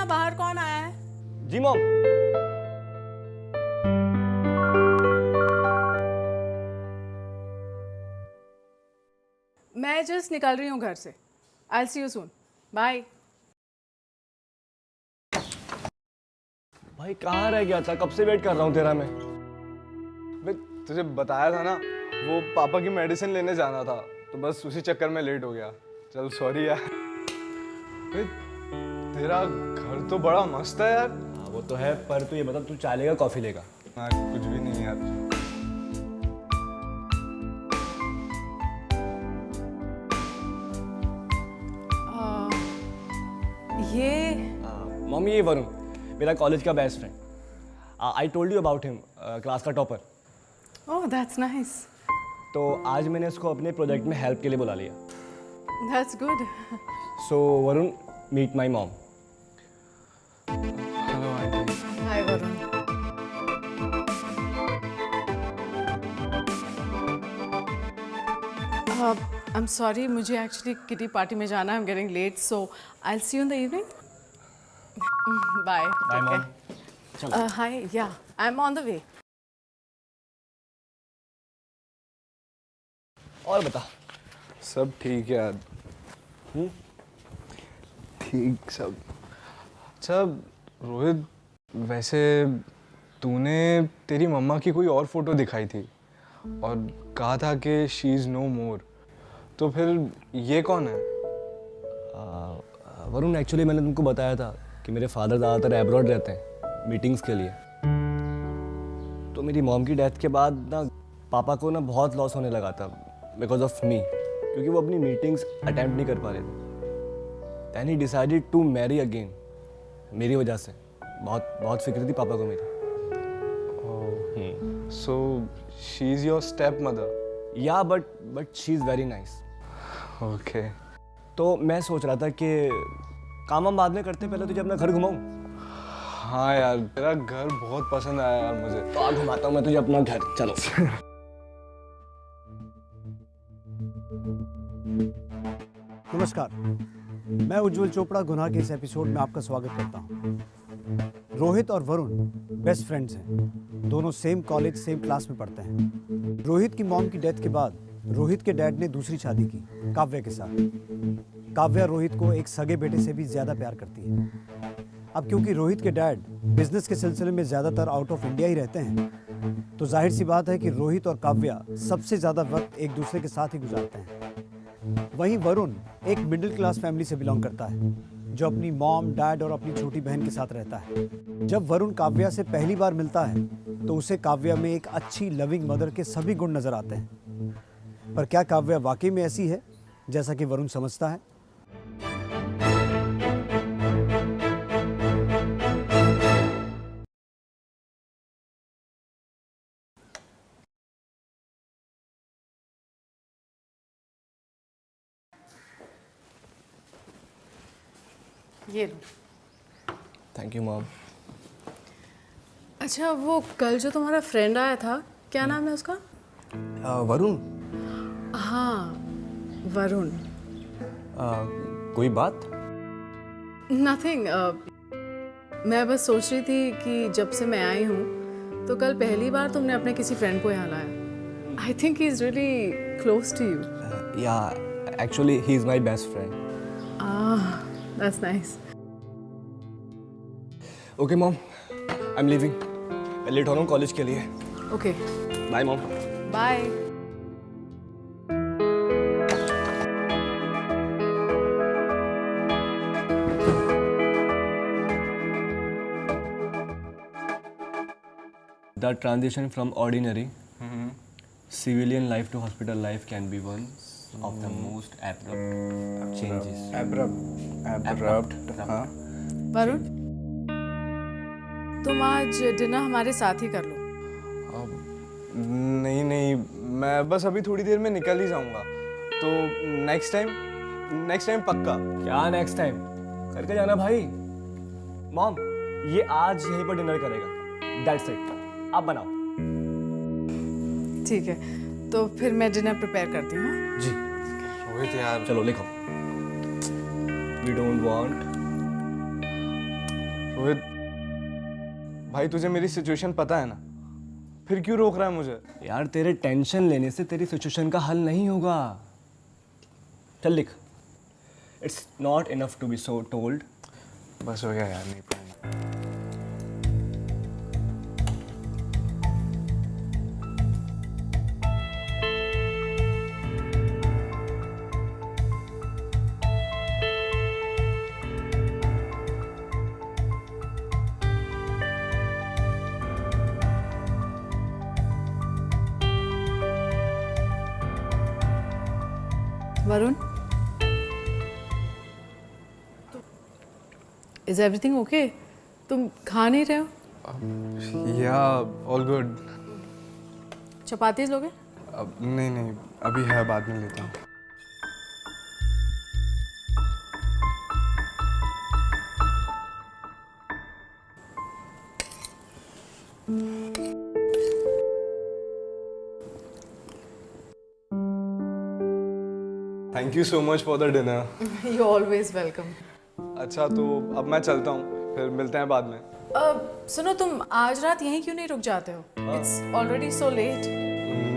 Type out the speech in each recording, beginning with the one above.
बाहर कौन आया है? जी मॉम। मैं जस्ट निकल रही हूँ घर से। आई सी यू सून। बाय। भाई कहाँ रह गया था? कब से वेट कर रहा हूँ तेरा मैं। तुझे बताया था ना, वो पापा की मेडिसिन लेने जाना था, तो बस उसी चक्कर में लेट हो गया। चल सॉरी यार। बे, तेरा घर तो बड़ा मस्त है यार। हाँ वो तो है, पर तू ये बता, तू चाय लेगा कॉफी लेगा? हाँ, कुछ भी नहीं यार। ये मम्मी ये वरुण, मेरा कॉलेज का best friend. I told you about him, class का टॉपर। Oh that's nice. तो आज मैंने इसको अपने प्रोजेक्ट में हेल्प के लिए बुला लिया। That's good. So Varun, meet my mom. Hello aunty. Hi Varun. I am sorry, मुझे एक्चुअली किटी पार्टी में जाना है। I am getting late, so I will see you in the evening. Bye. Bye mom. चलो। Hi, yeah I am on the way. और बता। सब ठीक है यार। ठीक सब। अच्छा रोहित, वैसे तूने तेरी मम्मा की कोई और फोटो दिखाई थी और कहा था कि शी इज़ नो मोर, तो फिर ये कौन है? वरुण, एक्चुअली मैंने तुमको बताया था कि मेरे फादर ज़्यादातर एब्रॉड रहते हैं मीटिंग्स के लिए। तो मेरी मॉम की डेथ के बाद ना पापा को ना बहुत लॉस होने लगा था बिकॉज ऑफ मी, क्योंकि वो अपनी मीटिंग्स अटेम्प्ट नहीं कर पा रहे थे। Then he decided to marry again, मेरी वजह से। बहुत फिक्र थी पापा को मेरी। So she is your step mother? Yeah but she is very nice. Okay. तो मैं सोच रहा था कि काम हम बाद में करते, पहले तुझे अपना घर घुमाऊँ। हाँ यार, तेरा घर बहुत पसंद आया यार मुझे। तो आ घुमाता हूँ मैं तुझे अपना घर, चलो। नमस्कार, मैं उज्जवल चोपड़ा गुनाह के इस एपिसोड में आपका स्वागत करता हूं। रोहित और वरुण बेस्ट फ्रेंड्स हैं। दोनों सेम कॉलेज सेम क्लास में पढ़ते हैं। रोहित की मॉम की डेथ के बाद रोहित के डैड ने दूसरी शादी की काव्या के साथ। काव्या रोहित को एक सगे बेटे से भी ज़्यादा प्यार करती है। अब क्योंकि रोहित के डैड बिजनेस के सिलसिले में ज़्यादातर आउट ऑफ इंडिया ही रहते हैं, तो जाहिर सी बात है कि रोहित और काव्या सबसे ज़्यादा वक्त एक दूसरे के साथ ही गुजारते हैं। वहीं वरुण एक मिडिल क्लास फैमिली से बिलोंग करता है, जो अपनी मॉम, डैड और अपनी छोटी बहन के साथ रहता है। जब वरुण काव्या से पहली बार मिलता है तो उसे काव्या में एक अच्छी लविंग मदर के सभी गुण नजर आते हैं। पर क्या काव्या वाकई में ऐसी है जैसा कि वरुण समझता है? ये लो। Thank you mom. अच्छा, वो कल जो तुम्हारा फ्रेंड आया था, क्या नाम है उसका? वरुण। हाँ, वरुण। कोई बात? नथिंग। मैं बस सोच रही थी कि जब से मैं आई हूँ तो कल पहली बार तुमने अपने किसी फ्रेंड को यहाँ लाया। I think he is really close to you. Yeah actually he is my best friend. That's nice. Okay mom, I am leaving. मैं लेट हो रहा हूँ कॉलेज के लिए। Okay, bye mom. Bye. The transition from ordinary civilian life to hospital life can be one of the most abrupt changes. Abrupt, हाँ। वरुण, तुम आज dinner हमारे साथ ही कर लो। नहीं, मैं बस अभी थोड़ी देर में निकल ही जाऊंगा, तो नेक्स्ट टाइम पक्का। क्या नेक्स्ट टाइम? करके जाना भाई। मॉम, ये आज यहीं पर डिनर करेगा। That's it. आप बनाओ। ठीक है, तो फिर मैं डिनर प्रिपेयर करती हूँ। हाँ? जी। रोहित यार, चलो लिखो। We don't want रोहित, भाई तुझे मेरी सिचुएशन पता है ना, फिर क्यों रोक रहा है मुझे? यार तेरे टेंशन लेने से तेरी सिचुएशन का हल नहीं होगा। चल लिख। It's not enough to be so told. बस हो गया यार, नहीं पढ़ना। Varun, is everything okay? तुम खा नहीं रहे हो? या ऑल गुड। चपातीज लोगे? अब नहीं नहीं, अभी है, बाद में लेता हूँ। Thank you so much for the dinner. You always welcome. अच्छा तो अब मैं चलता हूँ, फिर मिलते हैं बाद में। सुनो, तुम आज रात यहीं क्यों नहीं रुक जाते हो? It's already so late.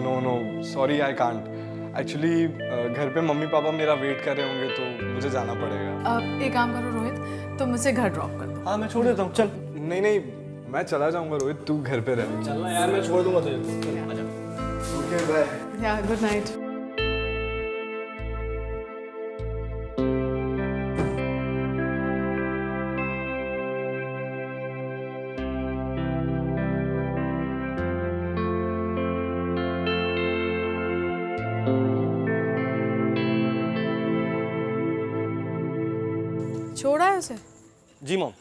No no, sorry I can't. Actually घर पे मम्मी पापा मेरा वेट कर रहे होंगे तो मुझे जाना पड़ेगा। एक काम करो रोहित, तुम मुझे घर ड्रॉप कर दो। हाँ मैं छोड़ देता हूँ, चल। नहीं नहीं, मैं चला जाऊंगा रोहित, तू घर पे रह। चलना यार, मैं छोड़ दूंगा तुझे। आजा। Okay bye. Yeah good night. छोड़ा है उसे? जी मॉम।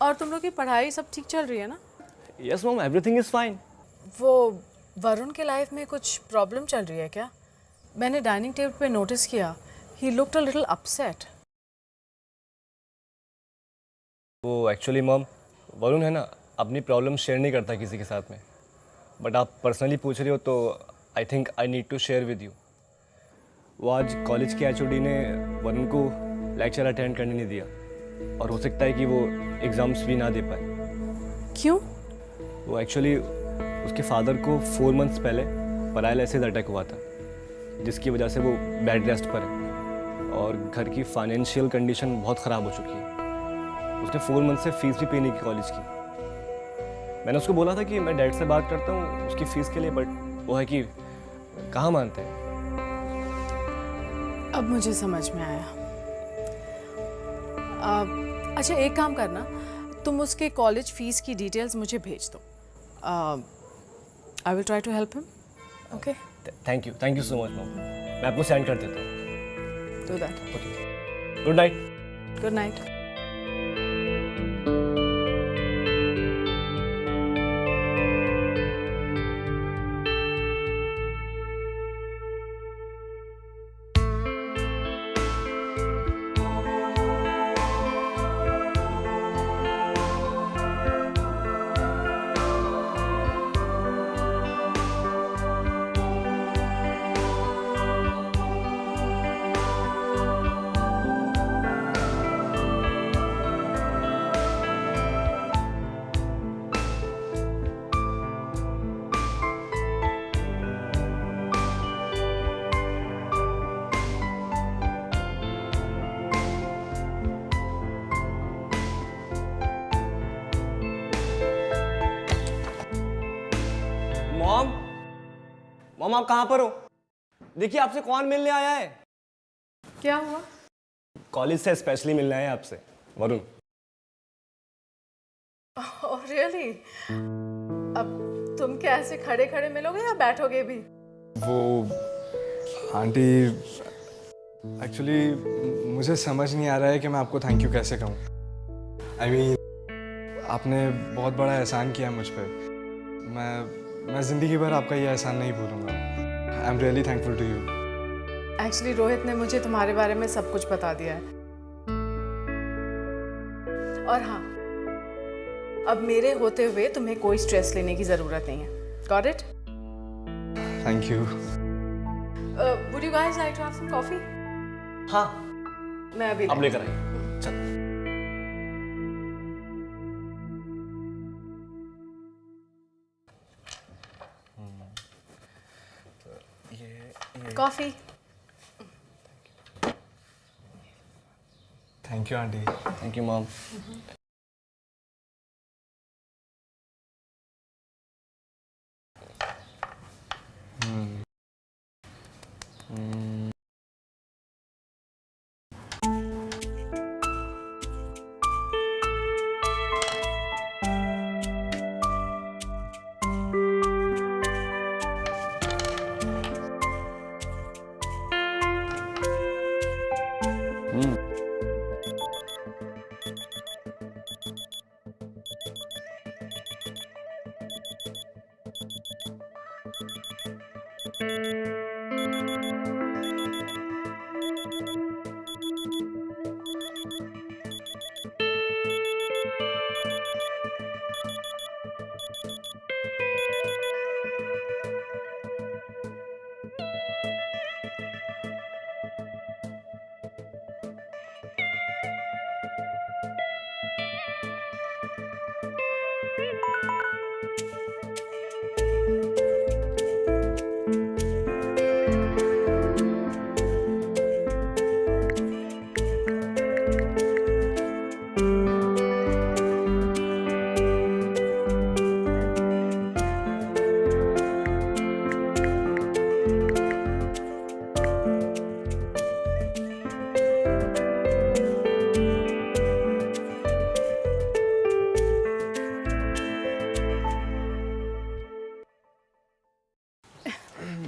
और तुम लोग की पढ़ाई सब ठीक चल रही है ना? Yes mom, everything is fine. वो वरुण के लाइफ में कुछ प्रॉब्लम चल रही है क्या? मैंने डाइनिंग टेबल पे नोटिस किया, he looked a little upset. वो एक्चुअली मॉम, वरुण है ना, अपनी प्रॉब्लम शेयर नहीं करता किसी के साथ में। बट आप पर्सनली पूछ रही हो तो I think I need to share with you. वो आज कॉलेज के एचओडी ने वरुण को लेक्चर अटेंड करने नहीं दिया, और हो सकता है कि वो एग्ज़ाम्स भी ना दे पाए। क्यों? वो एक्चुअली उसके फादर को 4 मंथ्स पहले पैरालिसिस अटैक हुआ था, जिसकी वजह से वो बेड रेस्ट पर है और घर की फाइनेंशियल कंडीशन बहुत ख़राब हो चुकी है। उसने 4 मंथ से फीस भी पे नहीं की कॉलेज की। मैंने उसको बोला था कि मैं डैड से बात करता हूँ उसकी फ़ीस के लिए, बट वो है कि कहाँ मानते हैं। अब मुझे समझ में आया। अच्छा एक काम करना, तुम उसके कॉलेज फीस की डिटेल्स मुझे भेज दो। I will try to help him. Okay, thank you so much mom. मैं आपको सेंड कर देता हूँ। Do that. Okay, good night. Good night. Mom आप कहाँ पर हो? देखिए आपसे कौन मिलने आया है। क्या हुआ? कॉलेज से स्पेशली मिलना है आपसे, वरुण। Oh really? अब तुम क्या ऐसे खड़े खड़े मिलोगे या बैठोगे भी? वो आंटी, एक्चुअली मुझे समझ नहीं आ रहा है कि मैं आपको थैंक यू कैसे कहूँ। आई मीन आपने बहुत बड़ा एहसान किया मुझ पर। मैं ज़िंदगी भर आपका ये एहसान नहीं भूलूंगा। I am really thankful to you. Actually Rohit ने मुझे तुम्हारे बारे में सब कुछ बता दिया है। और हाँ, अब मेरे होते हुए तुम्हें कोई स्ट्रेस लेने की ज़रूरत नहीं है। Got it? Thank you. Would you guys like to have some coffee? हाँ मैं अभी अब लेकर आई। चल। Coffee. Thank you aunty. Thank you mom.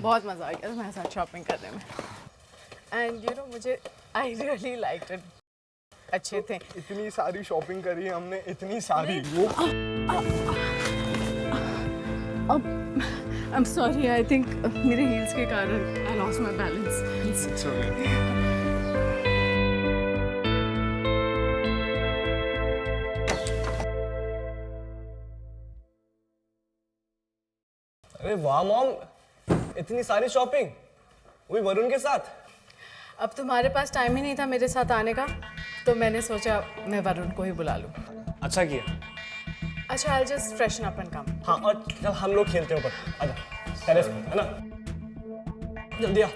बहुत मज़ा आ गया तुम्हारे साथ शॉपिंग करने में। एंड यू नो मुझे आई रियली लाइक इट। अच्छे थे। इतनी सारी शॉपिंग करी हमने, इतनी सारी। वो अब आई एम सॉरी, आई थिंक मेरे हील्स के कारण I lost my balance. It's okay. अरे वाह मॉम, इतनी सारी शॉपिंग, वो भी वरुण के साथ। अब तुम्हारे पास टाइम ही नहीं था मेरे साथ आने का, तो मैंने सोचा मैं वरुण को ही बुला लूँ। अच्छा किया। अच्छा, I just freshen up and come. हाँ, और चल हम लोग खेलते हैं ऊपर। आजा टेरेस पे, है ना? जल्दी आ।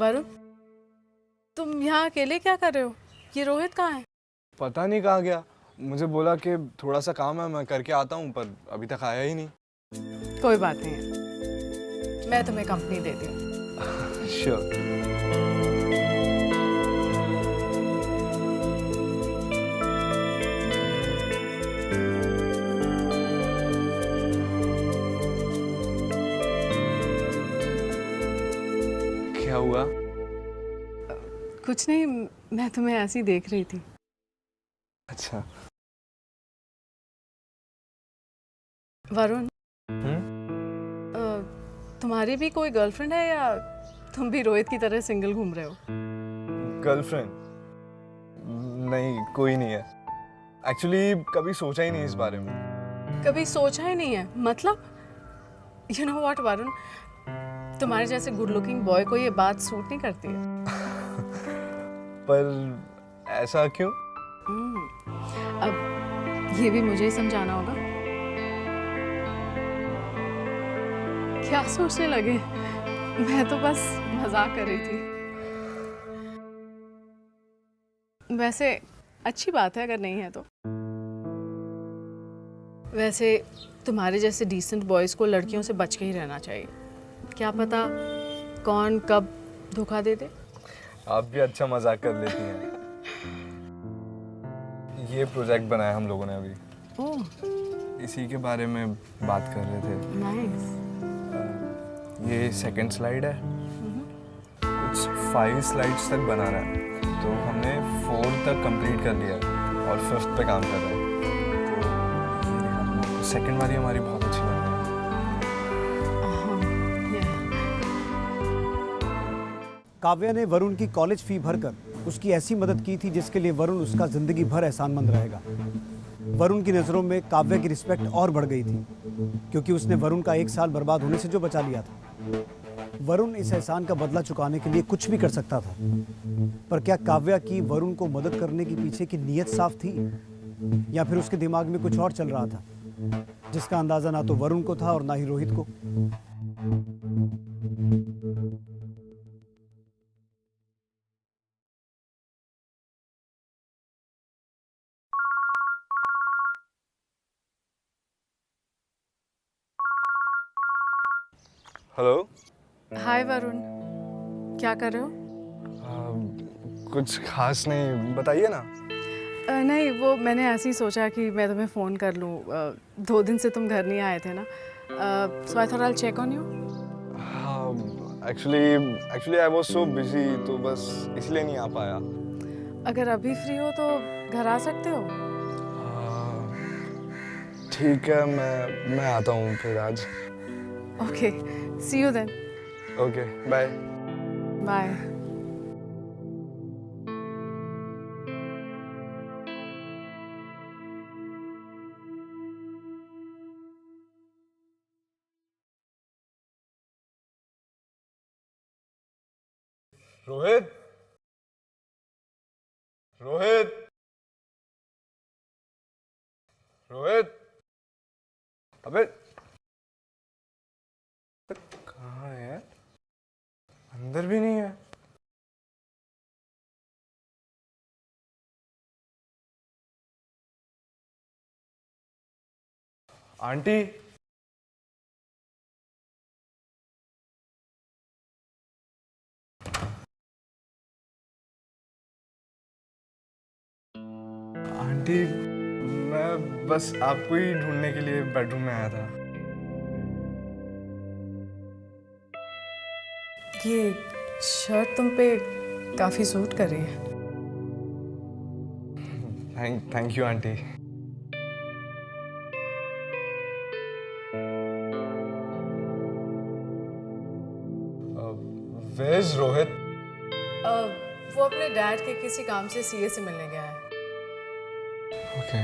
वरुण, तुम यहाँ अकेले क्या कर रहे हो? ये रोहित कहाँ है? पता नहीं कहाँ गया। मुझे बोला कि थोड़ा सा काम है, मैं करके आता हूँ, पर अभी तक आया ही नहीं। कोई बात नहीं है, मैं तुम्हें कंपनी देती हूँ। श्योर। क्या हुआ? कुछ नहीं, मैं तुम्हें ऐसे ही देख रही थी। अच्छा। वरुण, तुम्हारी भी कोई गर्लफ्रेंड है या तुम भी रोहित की तरह सिंगल घूम रहे हो? गर्लफ्रेंड? नहीं, कोई नहीं है। एक्चुअली कभी सोचा ही नहीं इस बारे में। कभी सोचा ही नहीं है मतलब? यू नो व्हाट वरुण, तुम्हारे जैसे गुड लुकिंग बॉय को ये बात सूट नहीं करती है। पर ऐसा क्यों? अब ये भी मुझे ही समझाना होगा। क्या सोचने लगे? मैं तो बस मजाक कर रही थी। वैसे अच्छी बात है अगर नहीं है तो। वैसे तुम्हारे जैसे डिसेंट बॉयज को लड़कियों से बच के ही रहना चाहिए। क्या पता कौन कब धोखा दे दे। आप भी अच्छा मजाक कर लेती हैं। ये प्रोजेक्ट बनाया हम लोगों ने अभी। ओह, इसी के बारे में बात कर रहे थे। नाइस। ये सेकंड स्लाइड है। कुछ 5 स्लाइड्स तक बनाना है, तो हमने 4 तक कंप्लीट कर लिया है और 5th पे काम कर रहे हैं। तो सेकंड वाली हमारी बहुत अच्छी बन रही है। काव्या ने वरुण की कॉलेज फी भरकर उसकी ऐसी मदद की थी जिसके लिए वरुण उसका जिंदगी भर एहसानमंद रहेगा। वरुण की नज़रों में काव्या की रिस्पेक्ट और बढ़ गई थी, क्योंकि उसने वरुण का 1 साल बर्बाद होने से जो बचा लिया था। वरुण इस एहसान का बदला चुकाने के लिए कुछ भी कर सकता था, पर क्या काव्या की वरुण को मदद करने के पीछे की नीयत साफ थी, या फिर उसके दिमाग में कुछ और चल रहा था, जिसका अंदाजा ना तो वरुण को था और ना ही रोहित को। हेलो। हाय वरुण, क्या कर रहे हो? कुछ खास नहीं, बताइए ना। नहीं, वो मैंने ऐसे ही सोचा कि मैं तुम्हें फ़ोन कर लूँ। 2 दिन से तुम घर नहीं आए थे ना, so I thought I check on you. हाँ, actually I was so busy, तो बस इसलिए नहीं आ पाया। अगर अभी फ्री हो तो घर आ सकते हो। ठीक है, मैं आता हूँ फिर आज। Okay, see you then. Okay, bye. Bye. Rohit, Rohit, Rohit, अबे कहाँ है? अंदर भी नहीं है। आंटी, आंटी, मैं बस आपको ही ढूंढने के लिए बेडरूम में आया था। ये शर्ट तुम पे काफ़ी सूट कर रही है। Thank you aunty. Where is Rohit? वो अपने डैड के किसी काम से सीए से मिलने गया है। ओके।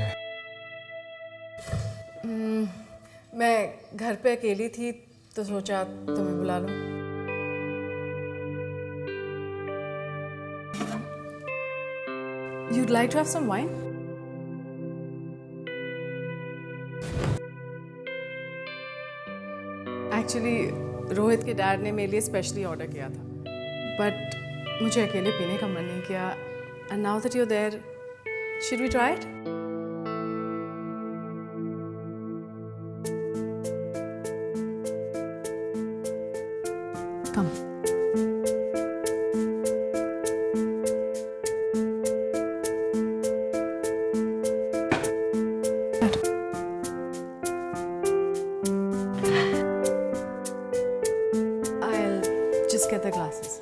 मैं घर पे अकेली थी तो सोचा तुम्हें बुला लूं। You'd like to have some wine? Actually Rohit के डैड ने मेरे लिए स्पेशली ऑर्डर किया था, बट मुझे अकेले पीने का मन नहीं किया। And now that you are there, should we try it? Come. I'll just get the glasses.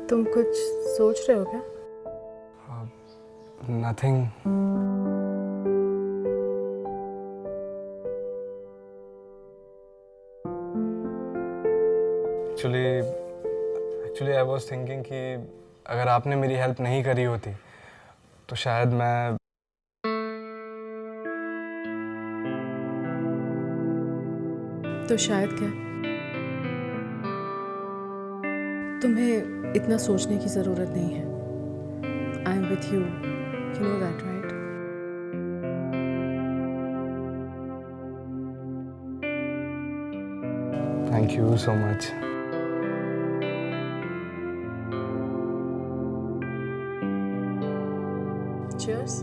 तुम कुछ सोच रहे हो क्या? Nothing. Actually I was thinking कि अगर आपने मेरी हेल्प नहीं करी होती तो शायद मैं तो शायद क्या? तुम्हें इतना सोचने की ज़रूरत नहीं है। I am with you, you know that right? Thank you so much. Cheers.